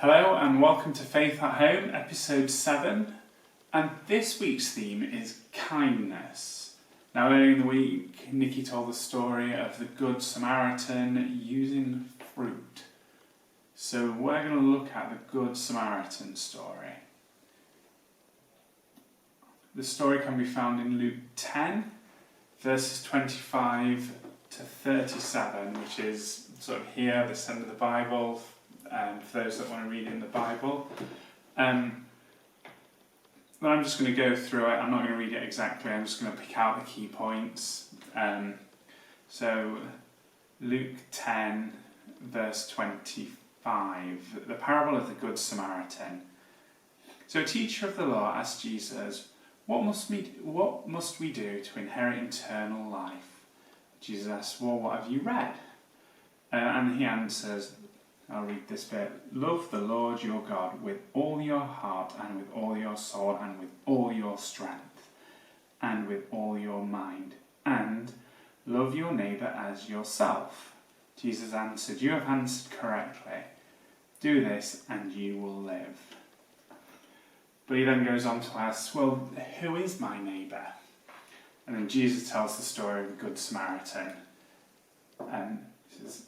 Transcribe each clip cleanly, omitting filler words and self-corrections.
Hello and welcome to Faith at Home, episode 7. And this week's theme is kindness. Now, earlier in the week, Nikki told the story of the Good Samaritan using fruit. So we're going to look at the Good Samaritan story. The story can be found in Luke 10, verses 25 to 37, which is sort of here, this end of the Bible. For those that want to read in the Bible. But I'm just going to go through it. I'm not going to read it exactly. I'm just going to pick out the key points. So Luke 10, verse 25, the parable of the Good Samaritan. So a teacher of the law asked Jesus, what must we do to inherit eternal life? Jesus asked, well, what have you read? And he answers, I'll read this bit. Love the Lord your God with all your heart and with all your soul and with all your strength and with all your mind. And love your neighbour as yourself. Jesus answered, you have answered correctly. Do this and you will live. But he then goes on to ask, well, who is my neighbour? And then Jesus tells the story of the Good Samaritan. He says,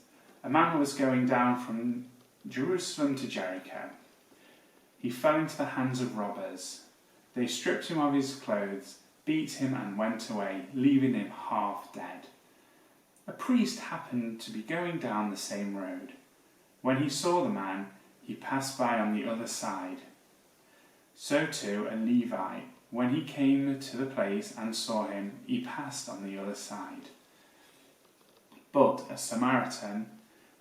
a man was going down from Jerusalem to Jericho. He fell into the hands of robbers. They stripped him of his clothes, beat him and went away, leaving him half dead. A priest happened to be going down the same road. When he saw the man, he passed by on the other side. So too a Levite, when he came to the place and saw him, he passed on the other side. But a Samaritan,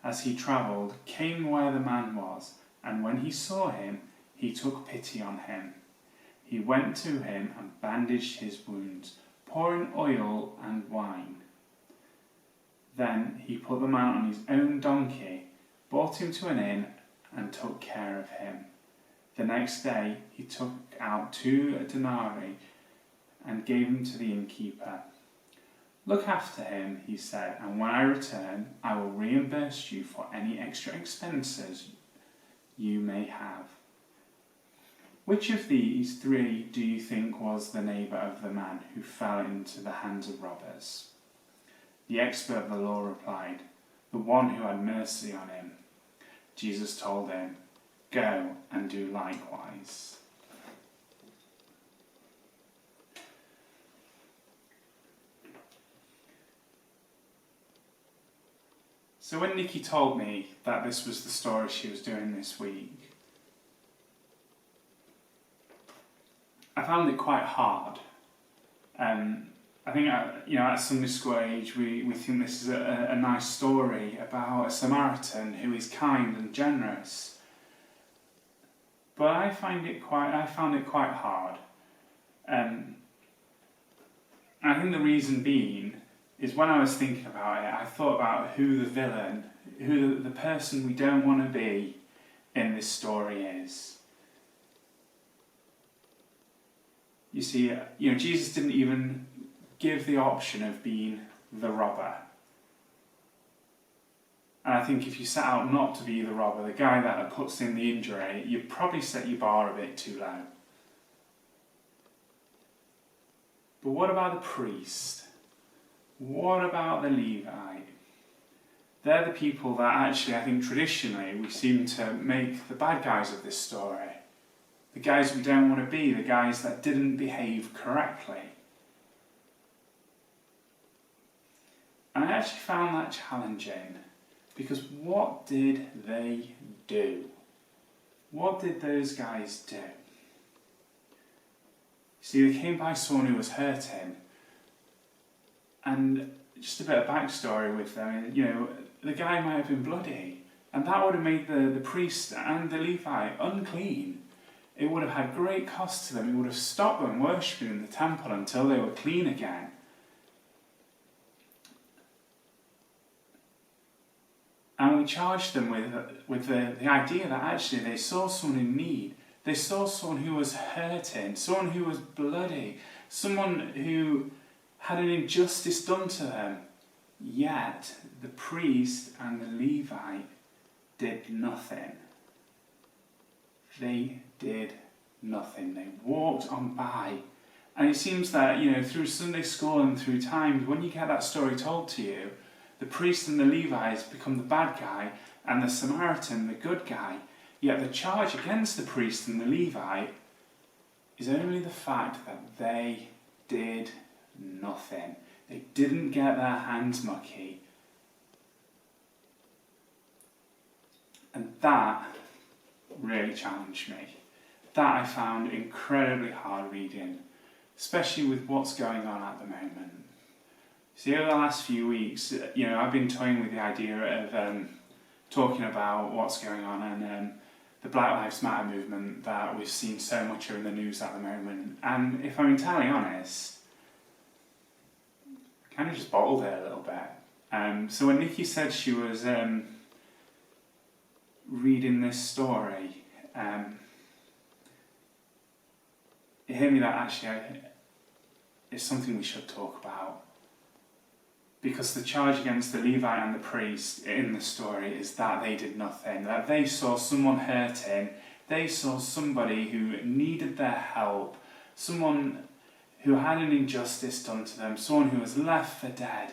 as he travelled, came where the man was, and when he saw him, he took pity on him. He went to him and bandaged his wounds, pouring oil and wine. Then he put the man on his own donkey, brought him to an inn, and took care of him. The next day he took out 2 denarii and gave them to the innkeeper. Look after him, he said, and when I return, I will reimburse you for any extra expenses you may have. Which of these 3 do you think was the neighbour of the man who fell into the hands of robbers? The expert of the law replied, the one who had mercy on him. Jesus told him, go and do likewise. So when Nikki told me that this was the story she was doing this week, I found it quite hard. I think, at Sunday school age, we think this is a nice story about a Samaritan who is kind and generous. But I found it quite hard. I think the reason being is when I was thinking about it, I thought about who the villain, who the person we don't want to be in this story is. You see, Jesus didn't even give the option of being the robber. And I think if you set out not to be the robber, the guy that puts in the injury, you'd probably set your bar a bit too low. But what about the priest? What about the Levite? They're the people that actually, I think traditionally, we seem to make the bad guys of this story. The guys we don't want to be, the guys that didn't behave correctly. And I actually found that challenging, because what did they do? What did those guys do? See, they came by someone who was hurting. And just a bit of backstory with them, the guy might have been bloody, and that would have made the priest and the Levite unclean. It would have had great cost to them. It would have stopped them worshipping in the temple until they were clean again. And we charged them with the idea that actually they saw someone in need. They saw someone who was hurting, someone who was bloody, someone who had an injustice done to them. Yet the priest and the Levite did nothing. they did nothing. They walked on by. And it seems that, through Sunday school and through times, when you get that story told to you, the priest and the Levites become the bad guy and the Samaritan the good guy. Yet the charge against the priest and the Levite is only the fact that they did nothing. They didn't get their hands mucky. And that really challenged me. That I found incredibly hard reading, especially with what's going on at the moment. See, over the last few weeks, I've been toying with the idea of talking about what's going on and the Black Lives Matter movement that we've seen so much in the news at the moment. And if I'm entirely honest, I kind of just bottled it a little bit. So when Nikki said she was reading this story, it hit me that actually it's something we should talk about. Because the charge against the Levite and the priest in the story is that they did nothing, that they saw someone hurting, they saw somebody who needed their help, someone who had an injustice done to them, someone who was left for dead,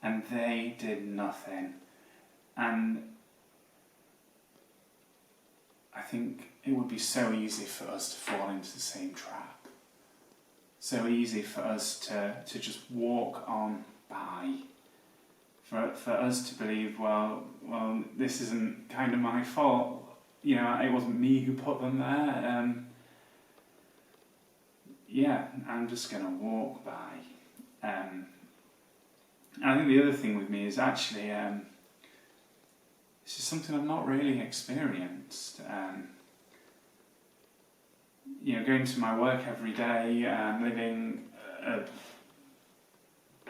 and they did nothing. And I think it would be so easy for us to fall into the same trap. So easy for us to just walk on by. For us to believe, well, this isn't kind of my fault. It wasn't me who put them there. I'm just going to walk by. And I think the other thing with me is actually, this is something I've not really experienced. Going to my work every day and living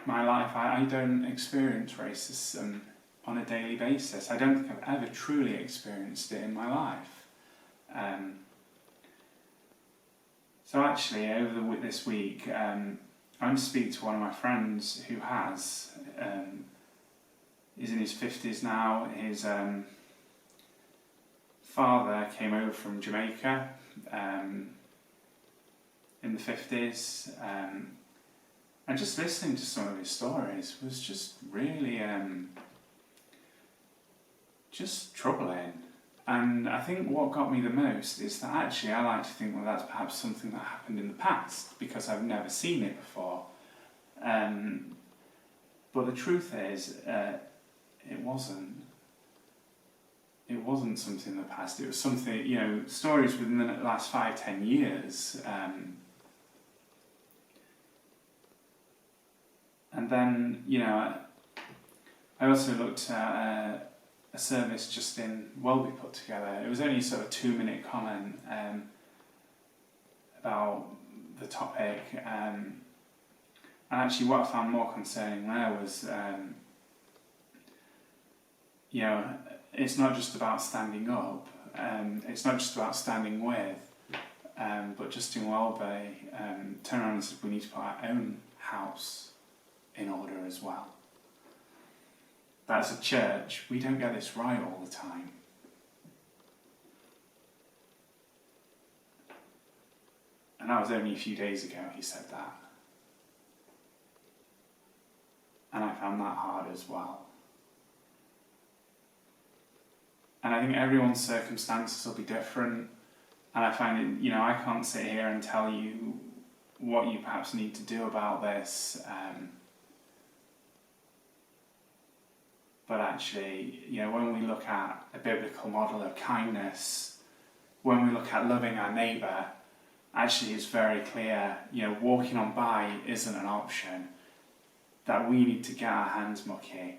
my life, I don't experience racism on a daily basis. I don't think I've ever truly experienced it in my life. So actually, over this week, I'm to speak to one of my friends who has. He's in his 50s now. His father came over from Jamaica in the 50s. And just listening to some of his stories was just really just troubling. And I think what got me the most is that actually I like to think, well, that's perhaps something that happened in the past because I've never seen it before. But the truth is, it wasn't. It wasn't something in the past. It was something, stories within the last 5-10 years. And then, I also looked at a service just in Welby put together. It was only sort of a 2-minute comment about the topic. And actually what I found more concerning there was, it's not just about standing up. It's not just about standing with. But just in Welby, turned around and said we need to put our own house in order as well. But as a church, we don't get this right all the time. And that was only a few days ago he said that. And I found that hard as well. And I think everyone's circumstances will be different. And I find it, I can't sit here and tell you what you perhaps need to do about this. But actually, when we look at a biblical model of kindness, when we look at loving our neighbour, actually it's very clear, walking on by isn't an option. That we need to get our hands mucky.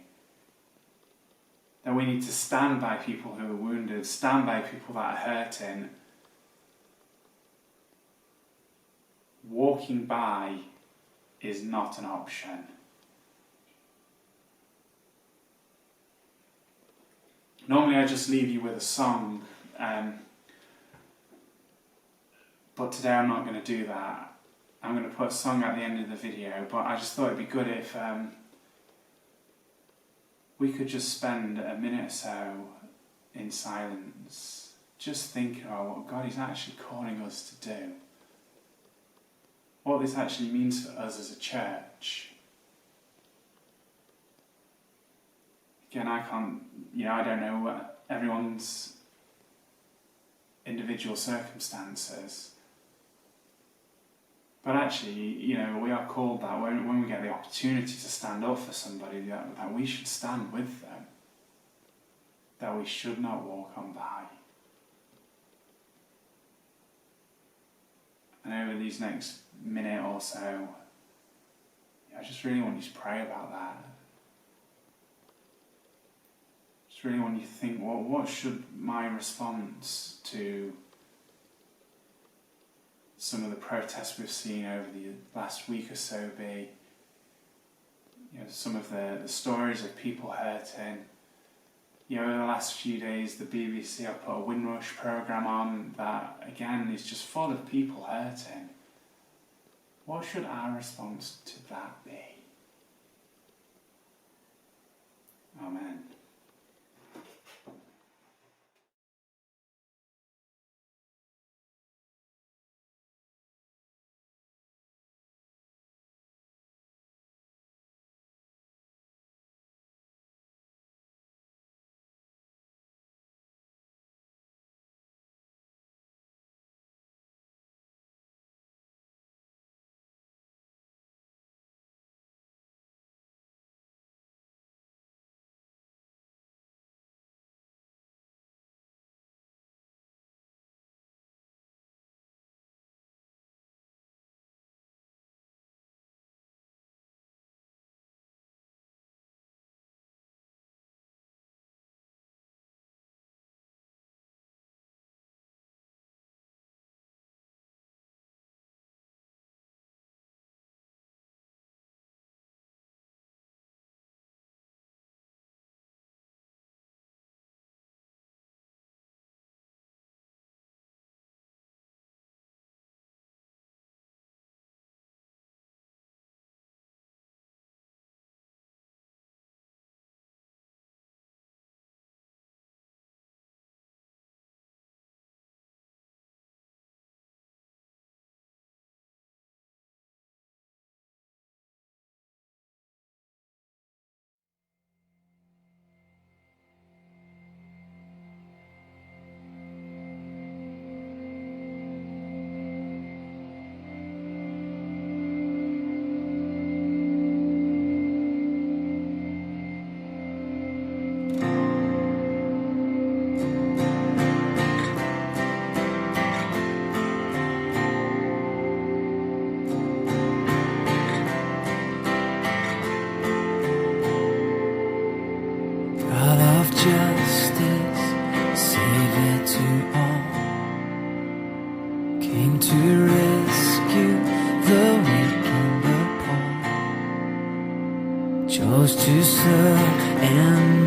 That we need to stand by people who are wounded, stand by people that are hurting. Walking by is not an option. Normally I just leave you with a song, but today I'm not going to do that. I'm going to put a song at the end of the video, but I just thought it'd be good if we could just spend a minute or so in silence, just thinking about what God is actually calling us to do. What this actually means for us as a church. Again, I don't know what everyone's individual circumstances. But actually, we are called that when we get the opportunity to stand up for somebody, that we should stand with them. That we should not walk on by. And over these next minute or so, I just really want you to pray about that. Just really want you to think, what should my response to some of the protests we've seen over the last week or so be? Some of the stories of people hurting. Over the last few days, the BBC have put a Windrush programme on that, again, is just full of people hurting. What should our response to that be? Amen. Justice, Savior to all, came to rescue the weak and the poor, chose to serve and